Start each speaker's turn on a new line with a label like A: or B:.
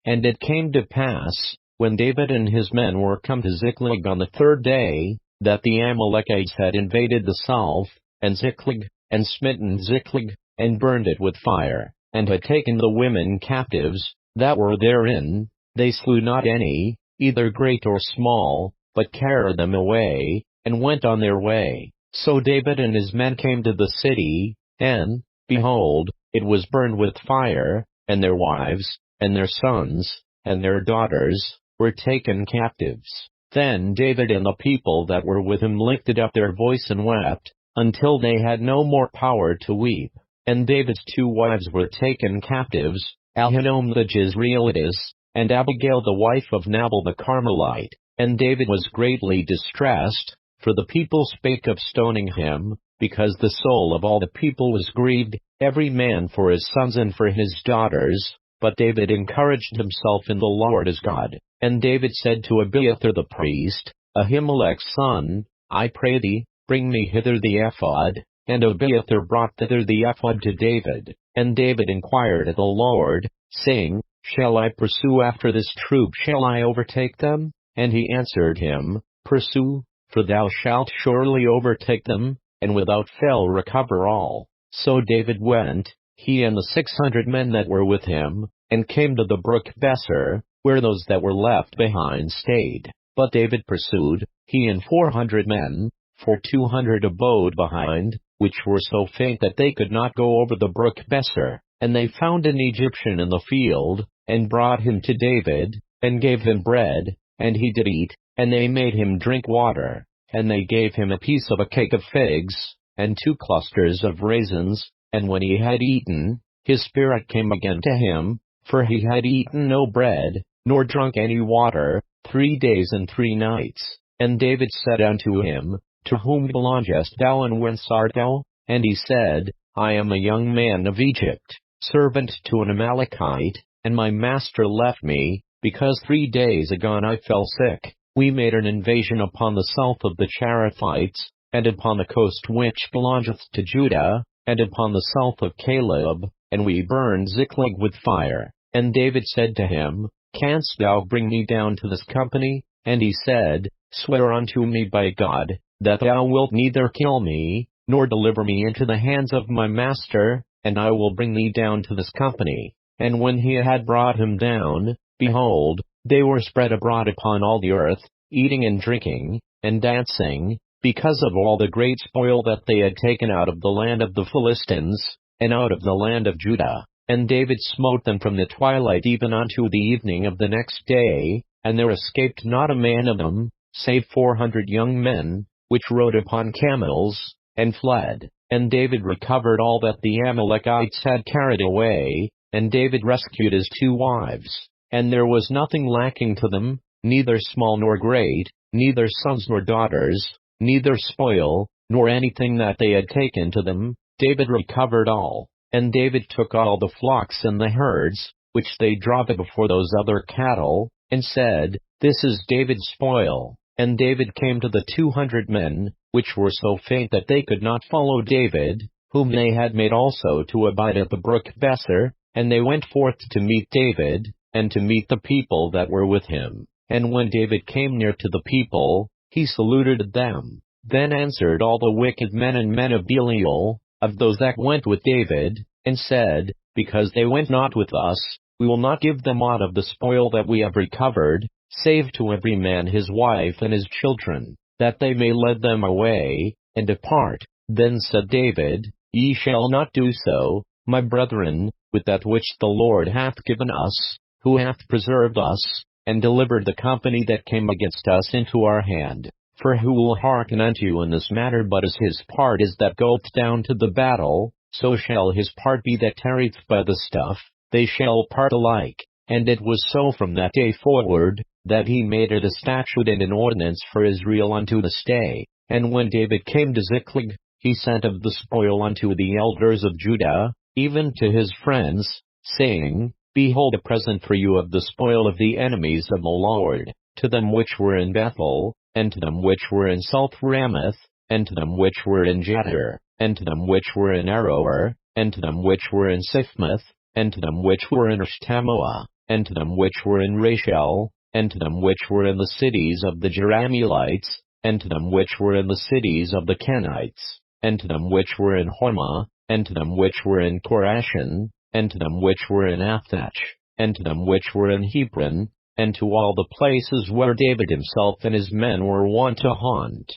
A: And it came to pass, when David and his men were come to Ziklag on the third day, that the Amalekites had invaded the south, and Ziklag, and smitten Ziklag, and burned it with fire, and had taken the women captives that were therein. They slew not any, either great or small, but carried them away, and went on their way. So David and his men came to the city, and, behold, it was burned with fire, and their wives, and their sons, and their daughters, were taken captives. Then David and the people that were with him lifted up their voice and wept, until they had no more power to weep. And David's 2 wives were taken captives, Ahinoam the Jezreelitess, and Abigail the wife of Nabal the Carmelite. And David was greatly distressed, for the people spake of stoning him, because the soul of all the people was grieved, every man for his sons and for his daughters. But David encouraged himself in the Lord his God. And David said to Abiathar the priest, Ahimelech's son, I pray thee, bring me hither the ephod. And Abiathar brought thither the ephod to David. And David inquired of the Lord, saying, Shall I pursue after this troop? Shall I overtake them? And he answered him, Pursue, for thou shalt surely overtake them, and without fail recover all. So David went, he and the 600 men that were with him, and came to the brook Besser, where those that were left behind stayed. But David pursued, he and 400 men, for 200 abode behind, which were so faint that they could not go over the brook Besser. And they found an Egyptian in the field, and brought him to David, and gave him bread, and he did eat, and they made him drink water, and they gave him a piece of a cake of figs, and 2 clusters of raisins. And when he had eaten, his spirit came again to him, for he had eaten no bread, nor drunk any water, 3 days and 3 nights. And David said unto him, To whom belongest thou, and whence art thou? And he said, I am a young man of Egypt, servant to an Amalekite, and my master left me, because 3 days agone I fell sick. We made an invasion upon the south of the Cherethites, and upon the coast which belongeth to Judah, and upon the south of Caleb, and we burned Ziklag with fire. And David said to him, Canst thou bring me down to this company? And he said, Swear unto me by God, that thou wilt neither kill me, nor deliver me into the hands of my master, and I will bring thee down to this company. And when he had brought him down, behold, they were spread abroad upon all the earth, eating and drinking, and dancing, because of all the great spoil that they had taken out of the land of the Philistines, and out of the land of Judah. And David smote them from the twilight even unto the evening of the next day, and there escaped not a man of them, save 400 young men, which rode upon camels, and fled. And David recovered all that the Amalekites had carried away, and David rescued his 2 wives. And there was nothing lacking to them, neither small nor great, neither sons nor daughters, neither spoil, nor anything that they had taken to them. David recovered all. And David took all the flocks and the herds, which they drove before those other cattle, and said, This is David's spoil. And David came to the 200 men, which were so faint that they could not follow David, whom they had made also to abide at the brook Besser, and they went forth to meet David, and to meet the people that were with him. And when David came near to the people, he saluted them. Then answered all the wicked men and men of Belial, of those that went with David, and said, Because they went not with us, we will not give them aught of the spoil that we have recovered, save to every man his wife and his children, that they may lead them away, and depart. Then said David, Ye shall not do so, my brethren, with that which the Lord hath given us, who hath preserved us, and delivered the company that came against us into our hand. For who will hearken unto you in this matter? But as his part is that goeth down to the battle, so shall his part be that tarrieth by the stuff. They shall part alike. And it was so from that day forward, that he made it a statute and an ordinance for Israel unto this day. And when David came to Ziklag, he sent of the spoil unto the elders of Judah, even to his friends, saying, Behold a present for you of the spoil of the enemies of the Lord, to them which were in Bethel, and to them which were in South Ramoth, and to them which were in Jeter, and to them which were in Aroer, and to them which were in Siphmoth, and to them which were in Eshtemoa. and to them which were in Rachel, and to them which were in the cities of the Jerahmeelites, and to them which were in the cities of the Kenites, and to them which were in Hormah, and to them which were in Korashan, and to them which were in Aphach, and to them which were in Hebron, and to all the places where David himself and his men were wont to haunt.